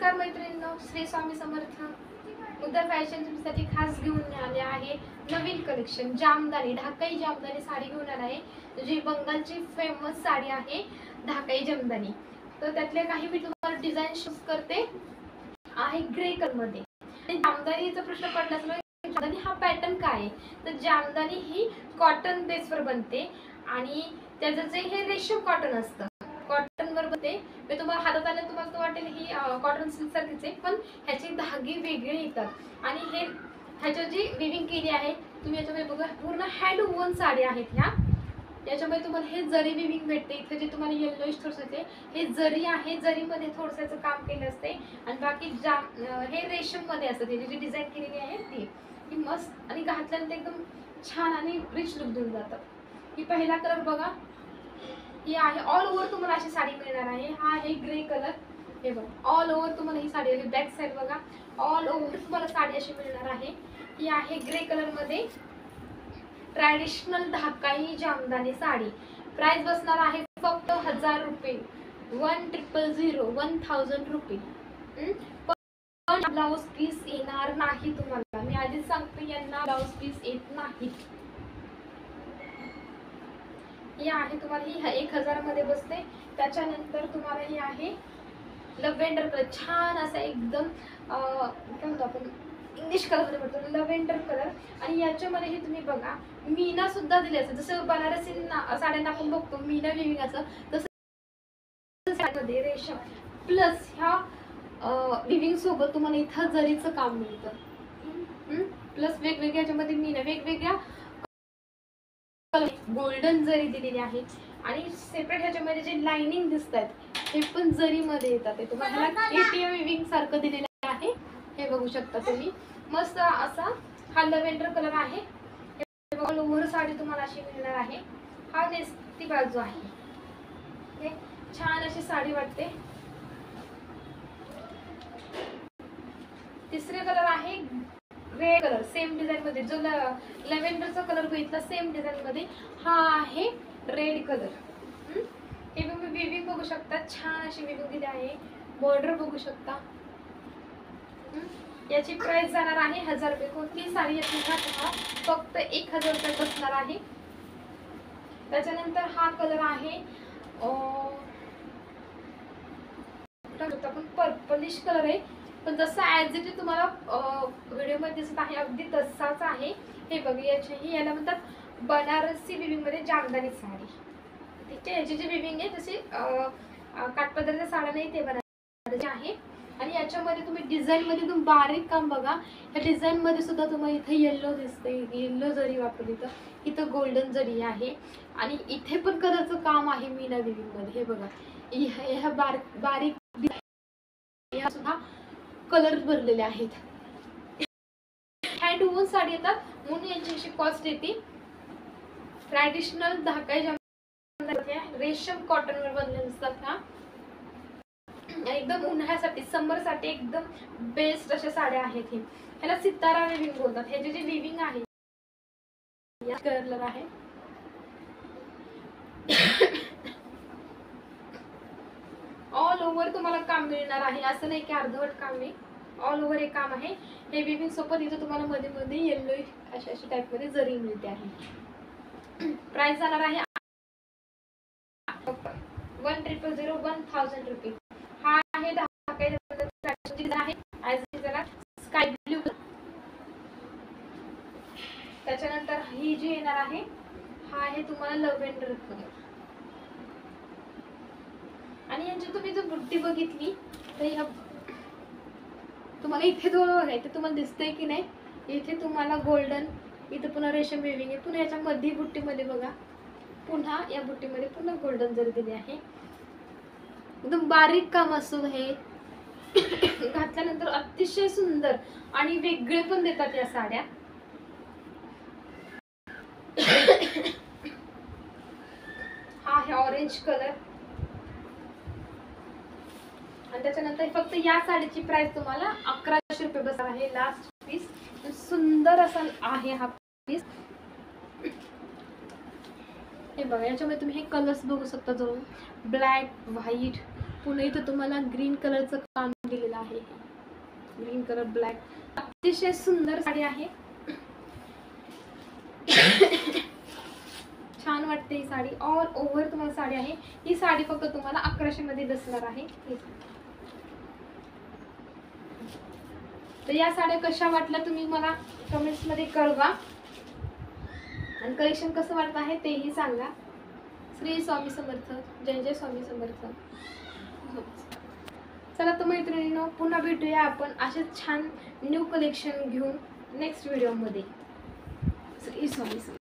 नमस्कार मैत्रिणींनो, श्री स्वामी समर्थ. मुद्दा फॅशन तुमच्यासाठी खास घेऊन आले आहे नवीन कलेक्शन. जामदानी, ढाकाई जामदानी साडी घेऊन आले आहे, जी बंगालची फेमस साडी आहे ढाकाई जामदानी. तर त्यातले काही मी तुम्हाला डिझाईन शूट करते आहे ग्रे कलर मध्ये. जामदानीचा प्रश्न पडला असेल, जामदानी हा पॅटर्न काय आहे? तर जामदानी ही कॉटन बेसवर बनते आणि त्याचं जे हे रेशम कॉटन असतं, कॉटन वर बनते. मी तुम्हाला हातात आले तुम्हाला तर वाटेल ही कॉटन सिल्क सारखीच आहे, पण ह्याचे धागे वेगळे येतात आणि हे ह्याच्यावर जी विविंग केली आहे तुम्ही याच्यामध्ये बघा, पूर्ण हँड वूवन साडी आहेत ह्या. याच्यामध्ये तुम्हाला हे जरी विविंग भेटते. इथे जे तुम्हाला येल्लोइश थोडंसं हे जरी आहे, जरीमध्ये थोडंसं काम केलं असते आणि बाकी हे रेशम मध्ये असतं. त्याची जी डिझाईन केलेली आहे ती मस्त आणि घातल्यानंतर एकदम छान आणि रिच लुक देऊन जातात. ही पहिला कलर बघा, ही आहे ऑल ओव्हर तुम्हाला अशी साडी मिळणार आहे. हा आहे ग्रे कलर. हे बघा ऑल ओव्हर तुम्हाला ही साडी आहे. बॅक साईड बघा, ऑल ओव्हर तुम्हाला साडी अशी मिळणार आहे. ही आहे ग्रे कलर मध्ये ट्रॅडिशनल ढाकाई जामदानी साडी. प्राइस बसणार आहे फक्त 1000 रुपये, 1000 रुपये. पण ब्लाउज पीस येणार नाही तुम्हाला, मी आधीच सांगते यांना ब्लाउज पीस येत नाही. ही आहे तुम्हाला ही 1000 मध्ये बसते. त्याच्यानंतर तुम्हाला ही आहे लव्हेंडर कलर, छान असा एकदम काय म्हणतो आपण इंग्लिश कलर मध्ये म्हणतो लव्हेंडर कलर. आणि याच्यामध्ये हे तुम्ही बघा मीना सुद्धा दिले असं, जसं बनारसी साड्यांना आपण बघतो मीना विविंग असं, तसं साडीमध्ये रेशम प्लस ह्या विविंग सोबत तुम्हाला इथं जरीचं काम मिळतं. प्लस वेगवेगळ्या याच्यामध्ये मीना वेगवेगळ्या गोल्डन जरी दिलेली आहे आणि सेपरेट ह्याच्यामध्ये जे लाइनिंग दिसतात हे पण जरी मध्ये येतात. ते तुम्हाला एटीएम विविंग सारखं दिलेलं आहे. हे बघू शकता तुम्ही, मस्त असा हा लव्हेंडर कलर आहे. ऑल ओव्हर साडी तुम्हाला अशी मिळणार आहे. हा नेसती बाजू आहे. छान अशी साडी वाटते. तिसरे कलर आहे ग्रे कलर, सेम डिझाइन मध्ये जो लव्हेंडरचा कलर बघितला सेम डिझाइन मध्ये हा आहे रेड कलर. हे तुम्ही विविंग बघू शकता, छान अशी विविंग दिली आहे. बॉर्डर बघू शकता. याची प्राइस जाणार आहे 1000 रुपये. कोणती साडी याची फक्त 1000 रुपये बसणार आहे. त्याच्यानंतर हा कलर आहे पर्पलिश कलर आहे, पण जसं ॲज इट इज तुम्हाला व्हिडिओमध्ये दिसत आहे अगदी तसाच आहे. हे बघा याला म्हणतात बनारसी विविंग मध्ये जामदानी साडी. ठीक आहे, याची जी विविंग आहे तशी काठपदराच्या साड्या नाही, ते बनारसी आहे. आणि याच्यामध्ये तुम्ही डिझाईन मध्ये तुम्ही बारीक काम बघा, ह्या डिझाईन मध्ये सुद्धा तुम्हाला इथे येल्लो दिसते, येल्लो जरी वापरली तर इथं गोल्डन जरी आहे आणि इथे पण कलरचं काम आहे मीना विविंग मध्ये. हे बघा ह्या बारीक या सुद्धा कलर भरलेले आहेत. हँड वूवन साडी येतात म्हणून यांची अशी कॉस्ट येते. ट्रॅडिशनल ढाकाई जामदानी रेशम कॉटन वर बनलेले असतात हा. एकदम उन्हाळ्यासाठी समर साठी एकदम बेस्ट अशा साड्या आहेत. हे ह्याला सितारा विविंग बोलतात. ह्याची जी विविंग आहे या कलर आहे. ऑल ओव्हर तुम्हाला काम मिळणार आहे, असं नाही की अर्धवट काम नाही, ऑल ओव्हर हे काम आहे. हे विविंग सोबत इथं तुम्हाला मध्ये मध्ये येल्लो अशा टाइप मध्ये जरी मिळते आहे. प्राइस जाणार आहे 1000 रुपये. हा आहे ढाकाई आहे स्काय ब्ल्यू. त्याच्यानंतर ही जी येणार आहे हा आहे तुम्हाला लव्हेंडर कलर. आणि यांची तुम्ही जर बुट्टी बघितली तर ह्या तुम्हाला इथे जो आहे ते तुम्हाला दिसतंय की नाही, इथे तुम्हाला गोल्डन, इथे पुन्हा रेशम विविंग आहे, पुन्हा याच्या मध्ये बुट्टीमध्ये बघा, पुन्हा या बुट्टीमध्ये पुन्हा गोल्डन जरी दिले आहे. एकदम बारीक काम असं हे घातल्यानंतर अतिशय सुंदर आणि वेगळे पण देतात या साड्या. हा आहे ऑरेंज कलर. आणि त्याच्यानंतर फक्त या साडीची प्राइस तुम्हाला 1100 रुपये बसणार आहे. लास्ट पीस सुंदर असा आहे हा पीस. हे बघा याच्यामध्ये तुम्ही हे कलर्स बघू शकता, जो ब्लॅक, व्हाईट, पुन्हा इथं तुम्हाला ग्रीन कलरचं काम दिलेलं आहे, ग्रीन कलर ब्लॅक. अतिशय सुंदर साडी आहे. छान वाटते ही साडी. ऑल ओव्हर तुम्हाला साडी आहे. ही साडी फक्त तुम्हाला 1100 मध्ये बसणार आहे. तर या साड्या कशा वाटल्या तुम्ही मला कमेंट्स मध्ये कळवा आणि कलेक्शन कसं वाटत आहे तेही सांगा. श्री स्वामी समर्थ. जय जय स्वामी समर्थ. चला तर मैत्रिणींनो, पुन्हा भेटूया आपण असेच छान न्यू कलेक्शन घेऊन नेक्स्ट व्हिडिओ मध्ये. श्री स्वामी समर्थ.